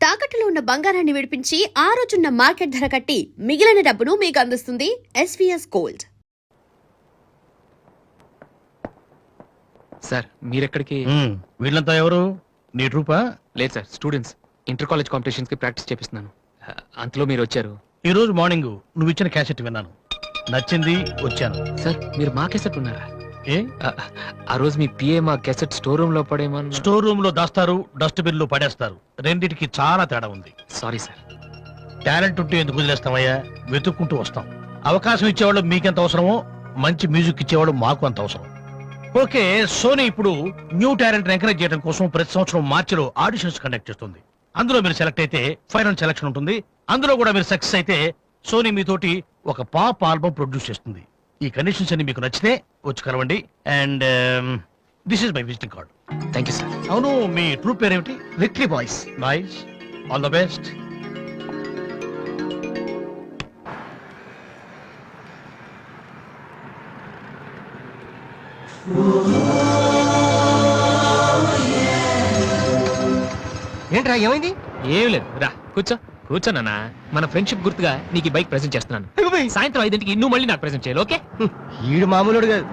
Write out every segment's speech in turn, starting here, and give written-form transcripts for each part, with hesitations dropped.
తాకట్టులో ఉన్న బంగారాన్ని విడిపించి ఆ రోజున్న మార్కెట్ ధర కట్టి మిగిలిన డబ్బును మీకు అందిస్తుంది ఎస్వీఎస్ గోల్డ్. సార్ మీరెక్కడికి? వీళ్ళంతా ఎవరు? నీ ట్రూపా? లేదు sir, students. Inter college competitions కి ప్రాక్టీస్ చేపిస్తున్నాను. అంతలో మీరు వచ్చారు. ఈ రోజు మార్నింగ్ నువ్వు ఇచ్చిన క్యాసెట్ విన్నాను, నచ్చింది, వచ్చాను. సార్ మీరు మా కెసెట్ ఉన్నారా? ఏ ఆ రోజు మీ పిఏ మా కెసెట్ స్టోర్ రూమ్ లో పడేమన్నా? స్టోర్ రూమ్ లో దాస్తారు, డస్ట్బిన్ లో పడేస్తారు. రెండిటికి చాలా తేడా ఉంది. Sorry sir. టాలెంట్ ఉంటే ఎందుకు వదిలేస్తామయ్యా? వెతుక్కుంటూ వస్తాం. అవకాశం ఇచ్చేవాళ్ళు మీకెంత అవసరమో మంచి మ్యూజిక్ ఇచ్చేవాళ్ళు మాకు అంత అవసరం. ఓకే, సోనీ ఇప్పుడు న్యూ టాలెంట్ ఎంకరేజ్ చేయడం కోసం ప్రతి సంవత్సరం మార్చిలో ఆడిషన్స్ కండక్ట్ చేస్తుంది. అందులో మీరు సెలెక్ట్ అయితే ఫైనల్ సెలక్షన్ ఉంటుంది. అందులో కూడా మీరు సక్సెస్ అయితే సోనీ మీతోటి ఒక పాప్ ఆల్బమ్ ప్రొడ్యూస్ చేస్తుంది. ఈ కండిషన్స్ అన్ని మీకు నచ్చితే వచ్చి కలవండి. And this is my visiting card. Thank you sir. అవును, మీ ట్రూప్ పేరేమిటి? Victory boys. Nice, all the best. ఏంట్రా ఏమైంది? ఏం లేదు, రా కూర్చో. కూర్చోనా? మన ఫ్రెండ్షిప్ గుర్తుగా నీకు ఈ బైక్ ప్రెజెంట్ చేస్తున్నాను. సాయంత్రం 5ంటికి నువ్వు మళ్ళీ నాకు ప్రెజెంట్ చేయాలి, ఓకే? ఈడు మామూలుడు కాదు.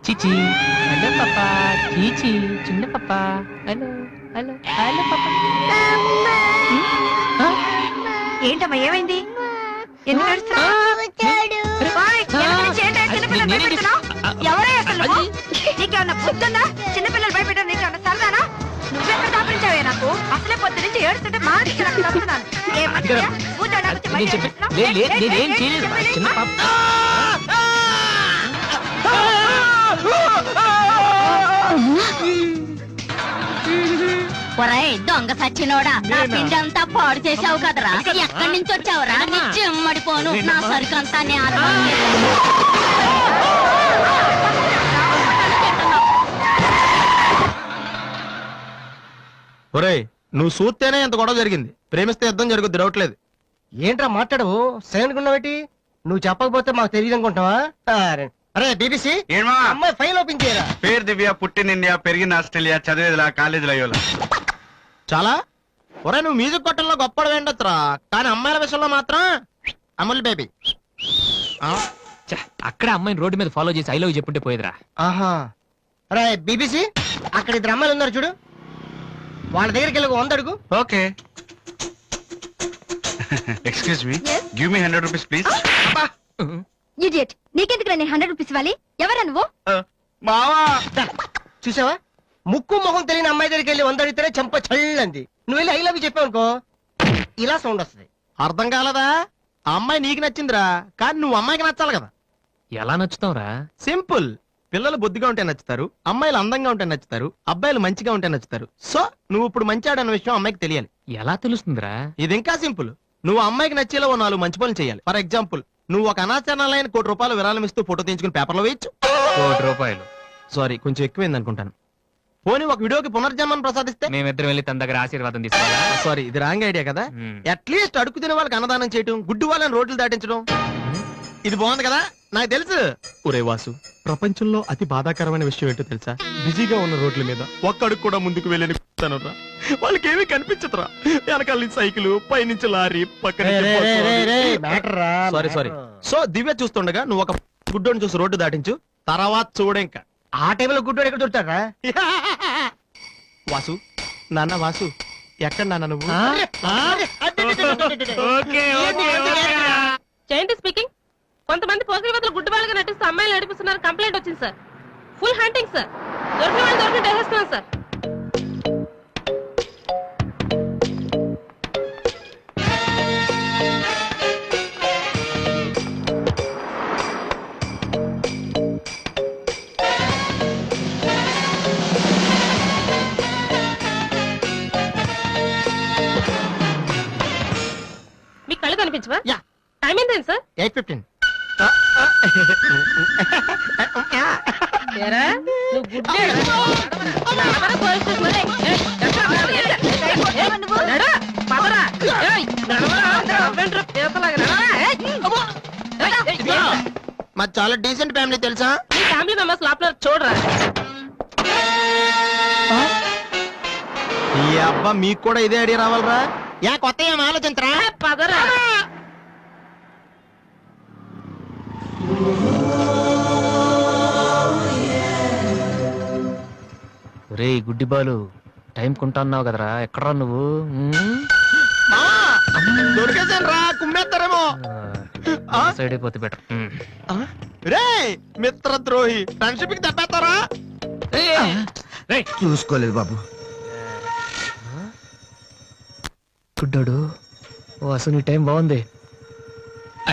చీచి, హలో పాపా. చీచి, చిన్న పాపా. హలో హలో హలో పాపా. ఏంటమ్మా ఏమైంది? ఎందుకు ఏడుస్తున్నావ్? ఓయ్, వెనక నుంచి ఏంటి చిన్నపిల్లలు భయపెడుతున్నావ్? ఎవరే అసలు నువ్వు? నీకేమన్నా బుద్ధుందా? చిన్నపిల్లలు భయపెట్టడం నీకేమన్నా సరదానా? నువ్వెక్కడ దాపరించావే నాకు? అసలే పొద్దు నుంచి ఏడుస్తుంటే మా నుంచి నాకు తప్పుతున్నాను. ఏం మంచిదా? కూర్చోడానికి వచ్చి భయం వేస్తున్నావ్? నేనేం చేయలేదు, చిన్న పాప. ఒరేయ్ దొంగ సచ్చినోడా, నా పిండి అంతా పాడు చేసావు కదరా. ఎక్కడి నుంచి వచ్చావురా? నీ చెమ్మడిపోను, నా సరుకంతా నేల. ఒరేయ్, నువ్వు చూస్తేనే ఎంత గొడవ జరిగింది. ప్రేమిస్తే యుద్ధం జరుగుద్ది, డౌట్ లేదు. ఏంట్రా మాట్లాడవు? సైలెంట్ ఉన్నావేటి? నువ్వు చెప్పకపోతే మాకు తెలియదు అనుకుంటావా? అరే బీబీసీ, అమ్మాయి ఫైల్ ఓపెన్ చేయరా. పేరు దివ్య, పుట్టిన ఇండియా, పెరిగిన ఆస్ట్రేలియా, చదివేదిలా కాలేజీలో అయ్యోలా. చాలా ఒరే, నువ్వు మ్యూజిక్ కొట్టంలో గొప్పడు వేండొచ్చురా, కానీ అమ్మాయిల విషయంలో మాత్రం అమూల్ బేబీ. అక్కడ అమ్మాయిని రోడ్డు మీద ఫాలో చేసి ఐ లవ్ చెప్పుంటే పోయేదిరా. ఆహా. అరే బీబీసీ, అక్కడ ఇద్దరు అమ్మాయిలు ఉన్నారు చూడు, వాళ్ళ దగ్గరికి వెళ్ళి 100 అడుగు. Okay. Excuse me, give me 100 rupees please. Idiot, నీకెందుకు నేను 100 రూపీస్ ఇవ్వాలి? ఎవరా నువ్వు? మావా, చూసావా, ముక్కు మొహం తెలియని అమ్మాయి దగ్గరికి వెళ్ళి 100 అడిగితేనే చెంప చల్లంది. నువ్వు వెళ్ళి ఐ లవ్ యూ చెప్పావు అనుకో, ఇలా సౌండ్ వస్తుంది. అర్థం కాలదా? ఆ అమ్మాయి నీకు నచ్చిందిరా, కానీ నువ్వు అమ్మాయికి నచ్చాలి కదా. ఎలా నచ్చుతావురా? సింపుల్. పిల్లలు బొద్దుగా ఉంటే నచ్చుతారు, అమ్మాయిలు అందంగా ఉంటే నచ్చుతారు, అబ్బాయిలు మంచిగా ఉంటే నచ్చుతారు. సో నువ్వు ఇప్పుడు మంచివాడన్న విషయం అమ్మాయికి తెలియాలి. ఎలా తెలుస్తుందిరా? ఇది ఇంకా సింపుల్. నువ్వు అమ్మాయికి నచ్చేలా ఓ 4 మంచి పనులు చేయాలి. ఫర్ ఎగ్జాంపుల్, నువ్వు ఒక అనాచరణలైన ₹1,00,00,000 విరాళం ఇస్తూ ఫోటో తీయించుకుని పేపర్లో వేయచ్చు. ₹1,00,00,000? సారీ, కొంచెం ఎక్కువైంది అనుకుంటాను. పోనీ ఒక వీడియోకి పునర్జన్మను ప్రసాదిస్తే? మేమిద్దరం వెళ్ళి తన దగ్గర ఆశీర్వాదం తీసుకోవాలా? సారీ, ఇది రాంగ్ ఐడియా కదా. అట్లీస్ట్ అడుగు తినే వాళ్ళకి అన్నదానం చేయటం, గుడ్డు వాళ్ళని రోడ్లు దాటించడం, ఇది బాగుంది కదా. నాకు తెలుసు. ఒరే వాసు, ప్రపంచంలో అతి బాధాకరమైన విషయం ఏంటో తెలుసా? బిజీగా ఉన్న రోడ్ల మీద ఒక్క అడుగు కూడా ముందుకు వెళ్ళని వాళ్ళకి ఏమీ కనిపించదురా. వెనకాల సైకిల్, పైనుంచి లారీ, పక్కన సారీ. సో దివ్య చూస్తుండగా నువ్వు ఒక గుడ్డోని చూసి రోడ్డు దాటించు, తర్వాత చూడే. ఇంకా ఆ టైంలో గుడ్డోడు ఎక్కడ దొరుకుతాడా? వాసు నాన్న వాసు ఎక్కడ నాన్న నువ్వు జయంతి స్పీకింగ్. కొంతమంది పోకిరి వదలు గుడ్డి వాళ్ళగా నటిస్తూ అమ్మాయిలు నడిపిస్తున్నారు. కంప్లైంట్ వచ్చింది సార్. Full hunting sir. దొరికిన వాళ్ళు దొరికి వేసేస్తున్నాం సార్. మీకు కళ్ళు కనిపించవా? యా. టైం ఏంటండి సార్? 8:15. ఏరా, నువ్వు గుడ్డే. నడవరా పోలీస్ స్టేషన్ మరి. నడు, పదరా. ఏయ్, నడవరా, అవ్వేంట్రా, పీతలాగా నడవరా. మాది చాలా డీసెంట్ ఫ్యామిలీ తెలుసా? మీ ఫ్యామిలీ మెంబర్స్ లోపల చూడరా. ఈ అబ్బా మీకు కూడా ఇదే ఐడియా రావాలరా? యా కొత్త ఏం ఆలోచించరా? పదరా. రే గుడ్డి బాలు, టైం కొంటా అన్నావు కదరా, ఎక్కడరా నువ్వు? దొరికేసాను రా, కుమ్మేస్తారేమో. సైడ్ అయిపోతే బెటర్. రే మిత్రద్రోహి, ఫ్రెండ్షిప్ కి తప్పేస్తారా? చూసుకోలేదు బాబు. గుడ్డోడు, ఓ అసలు నీ టైం బాగుంది.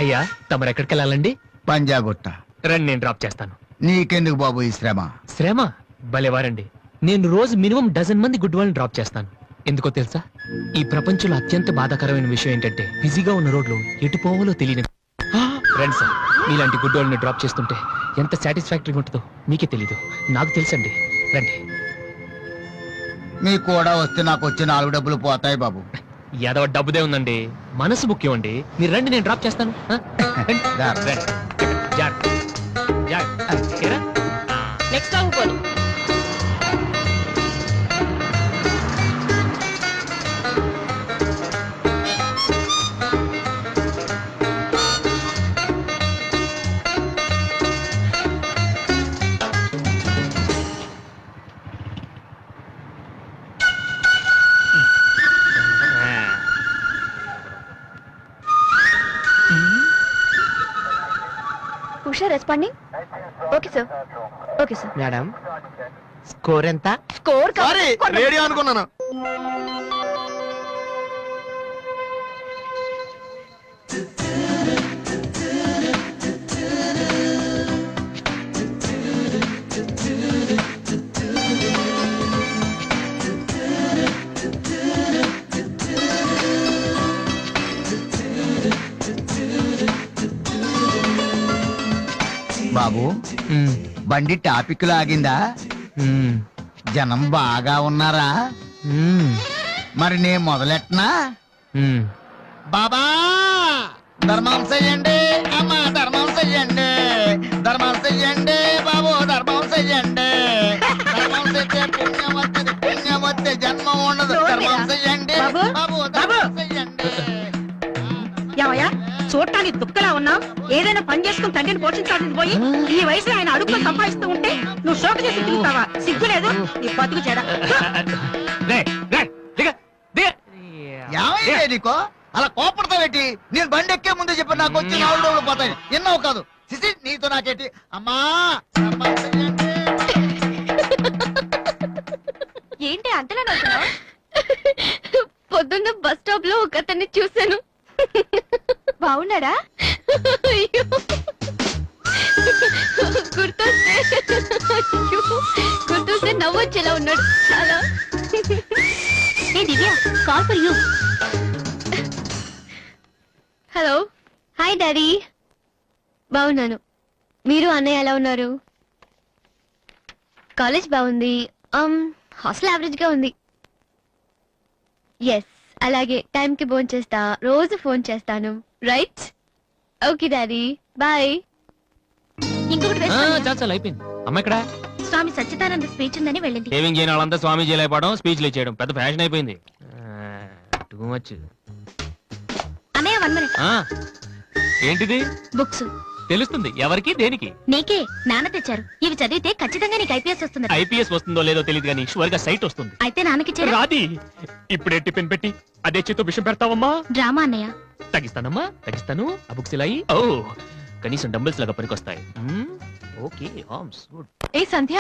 అయ్యా తమరు ఎక్కడికి వెళ్ళాలండి? పంజాగుట్ట. రండి, నేను డ్రాప్ చేస్తాను. నీకెందుకు బాబు ఈ శ్రమ? శ్రమ భలేవారండి. నేను రోజు మినిమం డజన్ మంది గుడ్ వాళ్ళని డ్రాప్ చేస్తాను. ఎందుకో తెలుసా? ఈ ప్రపంచంలో అత్యంత బాధాకరమైన విషయం ఏంటంటే బిజీగా ఉన్న రోడ్లు ఎటు పోవాలో తెలియని. రండి సార్, మీలాంటి గుడ్ వాళ్ళని డ్రాప్ చేస్తుంటే ఎంత సాటిస్ఫాక్టరీగా ఉంటుందో మీకే తెలీదు, నాకు తెలుసండి. రండి. మీ కూడా వస్తే నాకు వచ్చే 4 డబ్బులు పోతాయి బాబు. ఏదో డబ్బుదే ఉందండి, మనసు ముఖ్యం అండి. మీరు రండి, నేను డ్రాప్ చేస్తాను. ఆ? రండి. దా. రండి. జాగ్రత్త. జాగ్రత్త. ఏరా? నెక్స్ట్ అనుకోని. Usha responding. Okay sir. Okay sir. Madam score ఎంత? స్కోర్ సారీ, రేడియో అనుకున్నాను. బాబు మ్మ్. బండి టాపిక్ లాగిందా? మ్మ్. జనం బాగా ఉన్నారా? మ్మ్. మరి నేను మొదలెట్టనా? మ్మ్. బాబా ధర్మం చెయ్యండి, అమ్మ ధర్మం చెయ్యండి, ధర్మం చెయ్యండి బాబు, ధర్మం చెయ్యండి. ధర్మం చేస్తే పుణ్యం వస్తుంది, పుణ్యం వస్తే జన్మ ఉండదు. ధర్మం చెయ్యండి బాబు, బాబు, ధర్మం చెయ్యండి. ఏమయ్యా, చూడటానికి దుఃఖలా ఉన్నావు. ఏదైనా పని చేసుకుని తండ్రిని పోషించాల్సింది పోయి ఈ వయసులో ఆయన అడుగులు సంపాదిస్తూ ఉంటే నువ్వు షోక చేసి తిరుగుతావా? సిగ్గులేదు నీ బతుకు చెడ. రే, రే, దిగ, దిగ. ఏమైందే నీకో అలా కోపడతావేటి? నేను బండి ఎక్కే ముందే చెప్పి నాకు వచ్చి 4 డబ్బులు పోతాయి. ఎన్నో కాదు సిసి, నీతో నాకేటి? అమ్మా ధర్మం చెయ్యండి. ఏంటి అంతలా నవ్వుతున్నావు? పొద్దున్న బస్ స్టాప్ లో ఒక అతన్ని చూశాను. బాగున్నాడా? అయ్యో, గుర్తొస్తే అయ్యో, గుర్తొస్తే నవ్వొచ్చేలా ఉన్నాడు చాలా. ఏ Divya, call for you. Hello, hi daddy. బాగున్నాను. మీరు అన్నయ్య ఎలా ఉన్నారు? కాలేజ్ బాగుంది. హాస్టల్ యావరేజ్ గా ఉంది. ఎస్, అలాగే టైంకి ఫోన్ చేస్తా, రోజు ఫోన్ చేస్తాను. రైట్? Okay daddy, bye. ఇంకొకటి ఆ, వేస్తాను. చాలు చాలు, అయిపోయింది. అమ్మ ఇక్కడ స్వామి సచ్చిదానంద స్పీచ్ ఉందని వెళ్ళింది. సేవింగ్ చేయని వాళ్ళంతా స్వామీజీ అయిపోవడం, స్పీచ్లు ఇచ్చేయడం పెద్ద ఫ్యాషన్ అయిపోయింది. Too much. అన్నయ్య 1 minute. ఏంటిది? బుక్స్ తెలుస్తుంది ఎవరికి దేనికి. నీకే నాన్న తెచ్చారు. ఇవి చదివితే ఖచ్చితంగా నీకు ఐపీఎస్ వస్తుంది. ఐపీఎస్ వస్తుందో లేదో తెలియదు కానీ షువర్ గా సైట్ వస్తుంది. అయితే నాన్నకి రాది ఇప్పుడే టిఫిన్ పెట్టి అదే చేతో విషయం పెడతావమ్మా. డ్రామా అన్నయ్య. తగ్గిస్తానమ్మా తగ్గిస్తాను. ఆ బుక్స్ ఇలా అయ్యి. ఓ కనీసం డంబుల్స్ లాగా పనికొస్తాయి. Okay arms good. ఏ సంధ్య,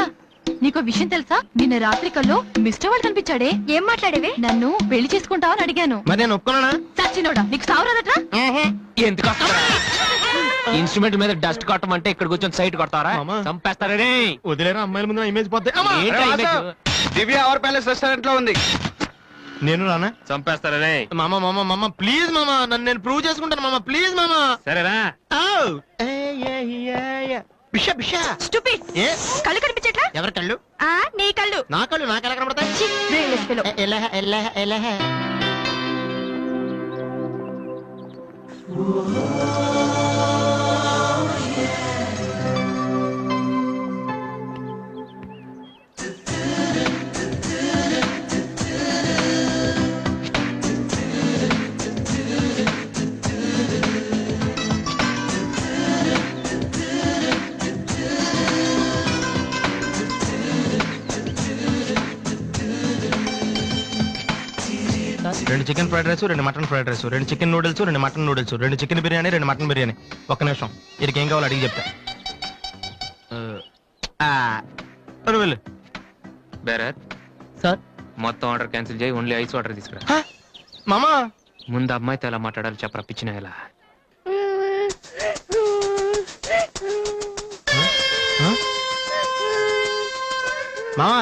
నీకో విషయం తెలుసా? నిన్న రాత్రి కల్లో మిస్టర్ వాడు కనిపించాడే. ఏం మాట్లాడేవే? నన్ను పెళ్లి చేసుకుంటావా అని అడిగాను. మరి నేను ఒప్పుకున్నానా? సచ్చినోడా, నీకు సావరాదట్రా? ఎందుకు ఇన్స్ట్రుమెంట్ మీద డస్ట్ కొట్టం అంటే ఇక్కడ కూర్చొని సైట్ కొడతారా? మామా. చంపేస్తారే. వదిలేరా అమ్మాయిల ముందు ఇమేజ్ పోతే. ఏంటా image? Divya our palace restaurant లో ఉంది. నేను రానా? చంపేస్తారే. మామ మామ మామ ప్లీజ్ మామ, నన్ను నేను ప్రూవ్ చేసుకుంటాను మామ, ప్లీజ్ మామ. సరేరా. బిషా బిషా. Stupid. ఏ కళ్ళు కనిపించట్లా? ఎవరి కళ్ళు? నీ కళ్ళు. నా కళ్ళు నాకెలా కనబడతాయి? Brainless fellow. ఎలా ఎలా ఎలా రెండు చికెన్ ఫ్రైడ్ రైస్, రెండు మటన్ ఫ్రైడ్ రైస్, రెండు చికెన్ నూడిల్స్, రెండు మటన్ నూడిల్స్, రెండు చికెన్ బిర్యానీ, రెండు మటన్ బిర్యానీ. ఒక్క నిమిషం, వీరికి ఏం కావాలో అడిగి చెప్తా. వెళ్ళు. భరత్ సార్ మొత్తం ఆర్డర్ క్యాన్సిల్ చేయి. ఓన్లీ ఐస్ వాటర్ తీసుకురా. మామా ముందు అమ్మాయితో ఎలా మాట్లాడాలి చెప్పరా పిచ్చిన ఎలా. మామా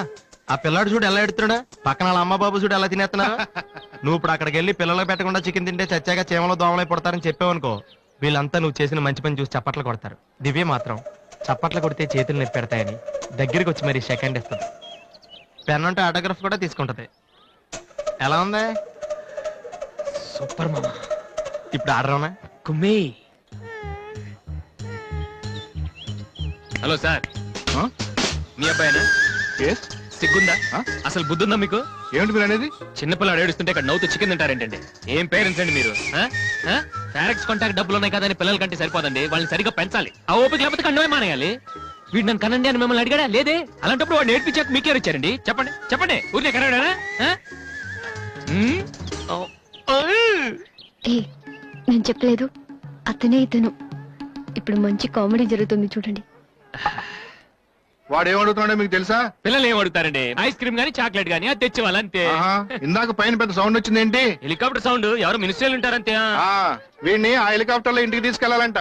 ఆ పిల్లాడు చూడు ఎలా ఎడుతున్నాడా, పక్కన వాళ్ళ అమ్మ బాబు చూడు ఎలా తినేస్తున్నా. నువ్వు ఇప్పుడు అక్కడికి వెళ్ళి పిల్లలకు పెట్టకుండా చికెన్ తింటే చచ్చాక చీమలో దోమలై పడతారని చెప్పావనుకో, వీళ్ళంతా నువ్వు చేసిన మంచి పని చూసి చప్పట్లు కొడతారు. దివ్య మాత్రం చప్పట్లు కొడితే చేతులు నొప్పి పెడతాయని దగ్గరికి వచ్చి మరి సెకండ్ ఇస్తుంది. పెన్ అంటే ఆటోగ్రాఫ్ కూడా తీసుకుంటది. ఎలా ఉంది? సూపర్ మామా. ఇప్పుడు ఆడరావునా? కుమ్మి. హలో సార్, మీ అబ్బాయినా? సిగ్గుందా? అసలు బుద్ధుందా మీకు? ఏమిటి మీరు అనేది? చిన్నపిల్లలు ఏడుస్తుంటే ఇక్కడ నవ్వుతూ చికెన్ తింటారేంటండి? ఏం పేరెంట్స్ అండి మీరు? ఫారెక్స్ కాంటాక్ట్ డబ్బులు ఉన్నాయి కదా అని పిల్లల కంటే సరిపోదండి, వాళ్ళని సరిగ్గా పెంచాలి. ఆ ఓపిక లేకపోతే కండమే మానేయాలి. వీడు నన్ను కనండి అని మిమ్మల్ని అడిగాడా? లేదే. అలాంటప్పుడు వాడు నేర్పించాక మీకే ఇచ్చారండి. చెప్పండి చెప్పండి, ఊరికే కనడానా? నేను చెప్పలేదు, అతనే ఇతను. ఇప్పుడు మంచి కామెడీ జరుగుతుంది చూడండి. వాడు ఏమడుగుతున్నాడో మీకు తెలుసా? పిల్లలు ఏం అడుగుతారండి? ఐస్ క్రీమ్ గానీ చాక్లెట్ గానీ అది తెచ్చేవాళ్ళంతే. ఇందాక పైన పెద్ద సౌండ్ వచ్చింది ఏంటి? Helicopter sound. ఎవరు మినిస్టర్లు ఉంటారంతే. వీడిని ఆ హెలికాప్టర్ లో ఇంటికి తీసుకెళ్లాలంట.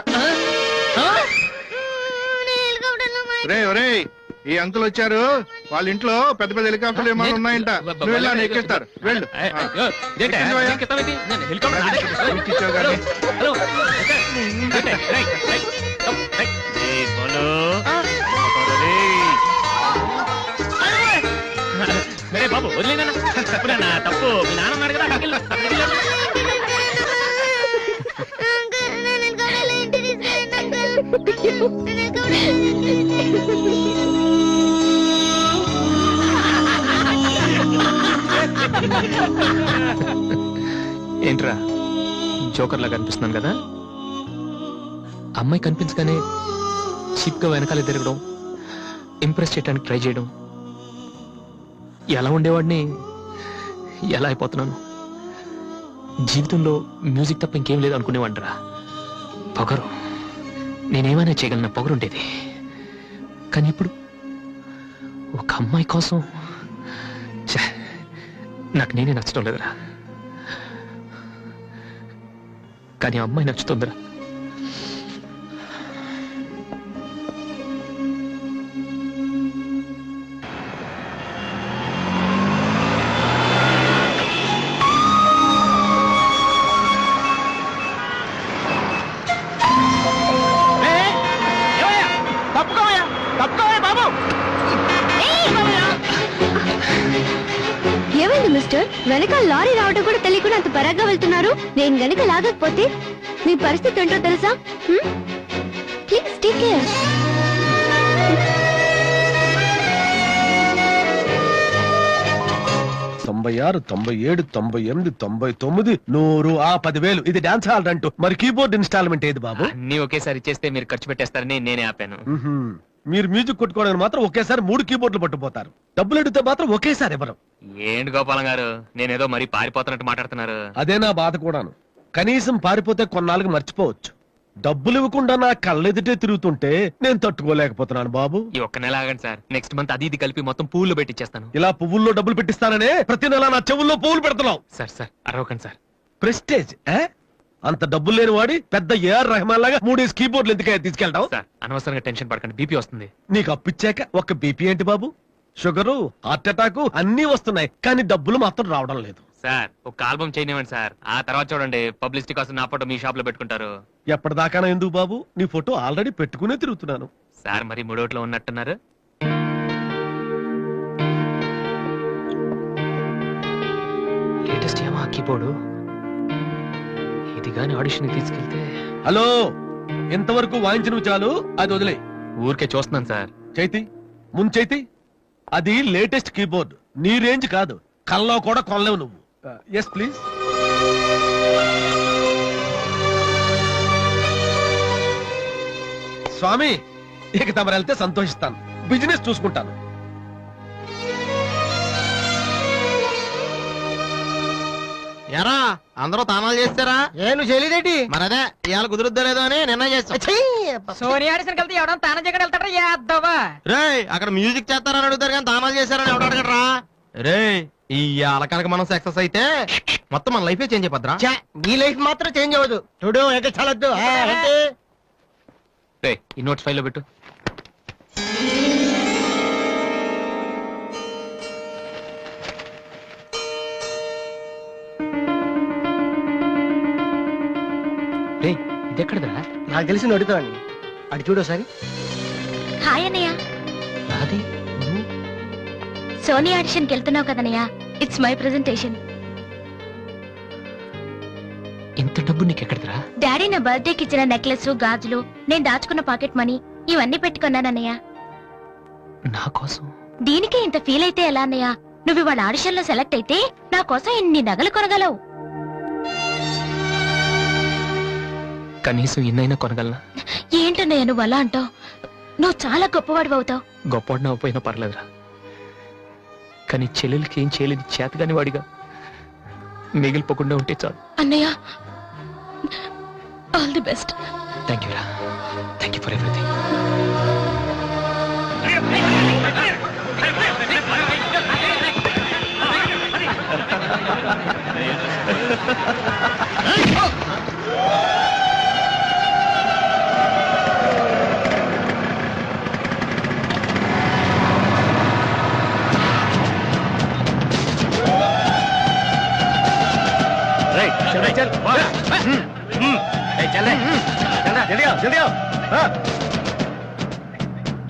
రే ఒరే, ఈ అంకుల్ వచ్చారు, వాళ్ళ ఇంట్లో పెద్ద పెద్ద హెలికాప్టర్లు ఏమైనా ఉన్నాయంట. నువ్వు వెళ్ళా ఎక్కిస్తారు. వెళ్ళు. బాబు వదిలేనా? తప్పు. మీ నాన్న ఉన్నాడు కదా, అక్కడికి వెళ్ళు. ఏంట్రా జోకర్లా కనిపిస్తున్నాను కదా? అమ్మాయి కనిపించగానే చీప్ గా వెనకాల తిరగడం, ఇంప్రెస్ చేయడానికి ట్రై చేయడం. ఎలా ఉండేవాడిని ఎలా అయిపోతున్నాను. జీవితంలో మ్యూజిక్ తప్ప ఇంకేం లేదు అనుకునేవాడిరా. పొగరు, నేనేమైనా చేయగలన పొగరుండేది. కానీ ఇప్పుడు ఒక అమ్మాయి కోసం నాకు నేనే నచ్చడం లేదురా. కానీ ఆ అమ్మాయి నచ్చుతుందిరా. ఏమైంది మిస్టర్? వెనక లారీ రావడం కూడా తెలియకుండా అంత పరాగ్గా వెళ్తున్నారు. నేను గనక లాగకపోతే మీ పరిస్థితి ఏంటో తెలుసా? Please take care. 96, 97, 98, 99, 100, 10,000. ఇది డాన్స్ హాల్ అంటూ మరి కీబోర్డ్ ఇన్స్టాల్మెంట్ ఏది బాబు? అన్ని ఒకేసారి ఇచ్చేస్తే మీరు ఖర్చు పెట్టేస్తారని నేనే ఆపాను. మీరు మ్యూజిక్ కొట్టుకోవడానికి మాత్రం ఒకేసారి 3 కీబోర్డులు పట్టుకుపోతారు. డబ్బులు అడిగితే మాత్రం ఒకేసారి ఇవ్వరు. ఏంటి గోపాలం గారు, నేనేదో మరీ పారిపోతున్నట్టు మాట్లాడుతున్నారు. అదే నా బాధ కూడాను. కనీసం పారిపోతే కొన్నాళ్ళకి మర్చిపోవచ్చు. డబ్బులు ఇవ్వకుండా నా కళ్ళెదుటే తిరుగుతుంటే నేను తట్టుకోలేకపోతున్నాను బాబు. ఈ ఒక్క నెల ఆగండి సార్, నెక్స్ట్ మంత్ అది ఇది కలిపి మొత్తం పూలు పెట్టిచ్చేస్తాను. ఇలా పువ్వుల్లో డబ్బులు పెట్టిస్తాననే ప్రతి నెల నా చెవుల్లో పువ్వులు పెడుతున్నావు. సార్ సార్ అరవకండి సార్. ప్రెస్టేజ్ అంత డబ్బులు లేని వాడి పెద్ద ఏఆర్ రెహమాన్ లాగా 3 కీబోర్డులు ఎందుకయ్యా తీసుకెళ్తావు? సార్ అనవసరంగా టెన్షన్ పడకండి, బీపీ వస్తుంది. నీకు అప్పిచ్చాక ఒక్క బీపీ ఏంటి బాబు? షుగరు, హార్ట్ అటాక్ అన్ని వస్తున్నాయి, కానీ డబ్బులు మాత్రం రావడం లేదు. సార్ ఒక ఆల్బమ్ చేయనివ్వండి సార్, ఆ తర్వాత చూడండి పబ్లిసిటీ కోసం నా ఫోటో మీ షాప్ లో పెట్టుకుంటారు. ఎప్పటిదాకా ఎందుకు బాబు? నీ ఫోటో ఆల్రెడీ పెట్టుకునే తిరుగుతున్నాను. సార్ మరి మూడోట్లో ఉన్నట్టున్నారు. లేటెస్ట్ ఏమో కీబోర్డు, ఇది గాని ఆడిషన్ తీసుకెళ్తే. హలో, ఇంతవరకు వాయించినవి చాలు, అది వదిలే. ఊరికే చూస్తున్నాను సార్. చైతి ముంచైతి, అది లేటెస్ట్ కీబోర్డ్, నీ రేంజ్ కాదు, కల్లో కూడా కొనలేవు నువ్వు. Yes please. స్వామి, ఇక తమరు వెళ్తే సంతోషిస్తాను, బిజినెస్ చూసుకుంటాను. ఎరా అందరూ తానాలు చేస్తారా? నువ్వు చేయలేదేటి? మరి అదే ఇవాళ కుదురుద్దో లేదో అని నిర్ణయం చేస్తా. సోనియా ఆడిషన్ కలిసి ఎవడం తాన జగడ వెళ్తారా? యాదవా రేయ్, అక్కడ మ్యూజిక్ చేస్తారని అడుగుతారు కానీ తానాలు చేశారని ఎవడు అడగడరా? రేయ్, ఈ కనుక మనం సక్సెస్ అయితే మొత్తం మన లైఫే చేంజ్ అయిపోద్రా. నీ లైఫ్ మాత్రం చేంజ్ అవ్వదు. చూడు ఎక్కడ చాలద్దు. రేయ్, ఈ నోట్స్ ఫైల్లో పెట్టు. రేయ్, ఇది ఎక్కడదా? నాకు తెలిసి అడుగుతావండి. అటు చూడు ఒకసారి. హాయ్ అన్నయ్య, అది సోనీ ఆడిషన్కి వెళ్తున్నావు కదన్నయ్య, ఇట్స్ మై ప్రెజెంటేషన్. ఇంత డబ్బు నీకు ఎక్కడదరా? డాడీ నా బర్త్డేకి ఇచ్చిన నెక్లెస్, గాజులు, నేను దాచుకున్న పాకెట్ మనీ ఇవన్నీ పెట్టుకున్నానన్నయ్య. నా కోసం? దీనికే ఇంత ఫీల్ అయితే ఎలా అన్నయ్య? నువ్వు ఇవాళ ఆడిషన్ లో సెలెక్ట్ అయితే నా కోసం ఇన్ని నగలు కొనగలవు. కనీసం ఇన్నైనా కొనగలనా? ఏంటన్నయ్య నువ్వు అలా అంటావు? నువ్వు చాలా గొప్పవాడు అవుతావు. గొప్పవాడిని అవ్వపోయినా పర్లేదురా, కానీ చెల్లెలకి ఏం చేయలేని చేతగాని వాడిగా మిగిలిపోకుండా ఉంటే చాలు. అన్నయ్య, all the best. Thank you రా, థ్యాంక్ యూ ఫర్ ఎవ్రీథింగ్.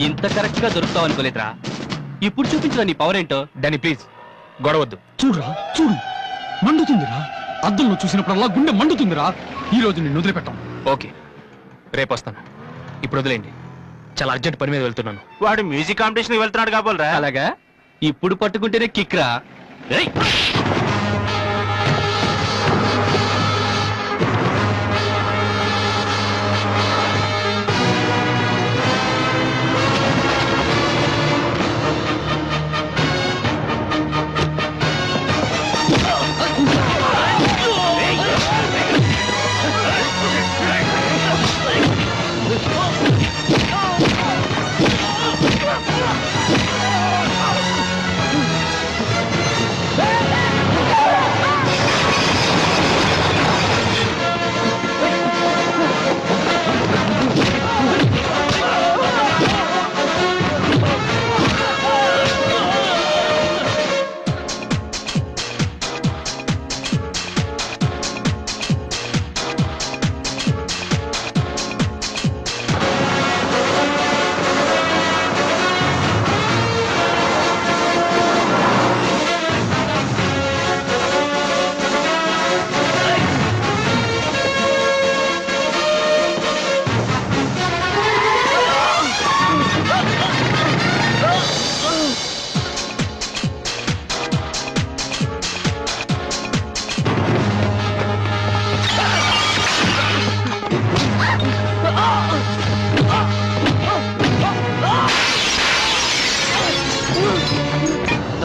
ఇంత కరెక్ట్ గా దొరుకుతావు అనుకోలేదురా. ఇప్పుడు చూపించిన నీ పవర్ ఏంటో. డానీ ప్లీజ్ గొడవద్దు. చూడురా, చూడు, మండుతుందిరా. అద్దంలో చూసినప్పుడల్లా గుండె మండుతుందిరా. ఈ రోజు నిన్ను వదిలిపెట్టాం. ఓకే, రేపు వస్తాను, ఇప్పుడు వదిలేండి. చాలా అర్జెంట్ పని మీద వెళ్తున్నాను. వాడు మ్యూజిక్ కాంపిటీషన్ వెళ్తున్నాడు కాబోలరా. అలాగా, ఇప్పుడు పట్టుకుంటేనే కిక్ రా.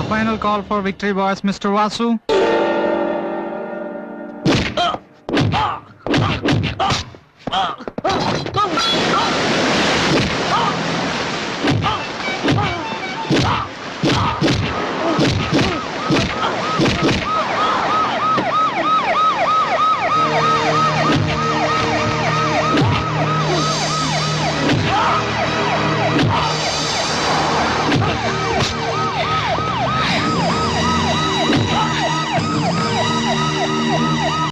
Final call for victory, boys. Mr. Vasu.